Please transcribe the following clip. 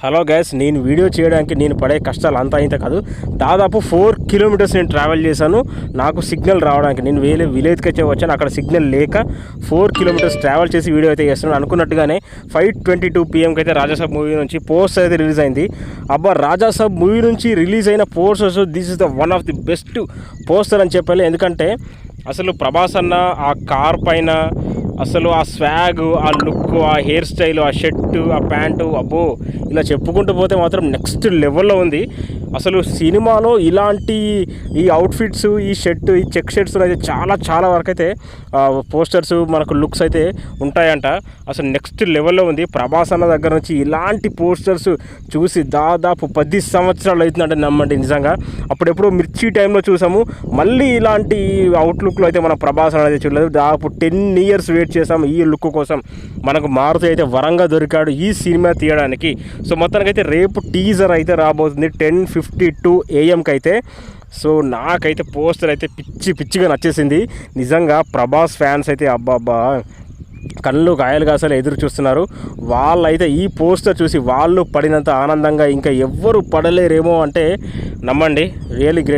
Hello guys, నేను video చేయడానికి నేను పడే కష్టాలు అంతా ఇంత కాదు. దాదాపు 4 కిలోమీటర్స్ నేను ట్రావెల్ చేశాను నాకు సిగ్నల్ రావడానికి. నేను వేరే విలేజ్కి అయితే వచ్చాను, అక్కడ సిగ్నల్ లేక 4 కిలోమీటర్స్ ట్రావెల్ చేసి వీడియో అయితే చేస్తున్నాను. అనుకున్నట్టుగానే 5:22 PM అయితే రాజాసాబ్ మూవీ నుంచి పోస్టర్ అయితే రిలీజ్ అయింది. అబ్బా, రాజాసాబ్ మూవీ నుంచి రిలీజ్ అయిన posters this is the one of the best poster అని చెప్పాలి. ఎందుకంటే అసలు ప్రభాస్ అన్న ఆ కార్ పైన అసలు ఆ స్వాగ్, ఆ లుక్, ఆ హెయిర్ స్టైల్, ఆ షర్టు, ఆ ప్యాంటు, అబ్బో ఇలా చెప్పుకుంటూ పోతే మాత్రం నెక్స్ట్ లెవెల్లో ఉంది. అసలు సినిమాలో ఇలాంటి ఈ అవుట్ఫిట్స్, ఈ షర్టు, ఈ చెక్ షర్ట్స్ అయితే చాలా వరకు అయితే పోస్టర్స్ మనకు లుక్స్ అయితే ఉంటాయంట. అసలు నెక్స్ట్ లెవెల్లో ఉంది. ప్రభాస్ అన్న దగ్గర నుంచి ఇలాంటి పోస్టర్స్ చూసి దాదాపు 10 సంవత్సరాలు అవుతుందంటే నమ్మండి. నిజంగా అప్పుడెప్పుడు మిర్చి టైంలో చూసాము, మళ్ళీ ఇలాంటి అవుట్లుక్లో అయితే మన ప్రభాస్ అనేది చూడలేదు. దాదాపు 10 years వెయిట్ చేసాము ఈ లుక్ కోసం. మనకు మారుతి అయితే వరంగా దొరికాడు ఈ సినిమా తీయడానికి. సో మొత్తానికైతే రేపు టీజర్ అయితే రాబోతుంది 10:52 AM అయితే. సో నాకైతే పోస్టర్ అయితే పిచ్చిగా నచ్చేసింది. నిజంగా ప్రభాస్ ఫ్యాన్స్ అయితే అబ్బాబ్బా కళ్ళు కాయలుగా అసలు ఎదురు చూస్తున్నారు. వాళ్ళైతే ఈ పోస్టర్ చూసి వాళ్ళు పడినంత ఆనందంగా ఇంకా ఎవ్వరు పడలేరేమో అంటే నమ్మండి. Really great.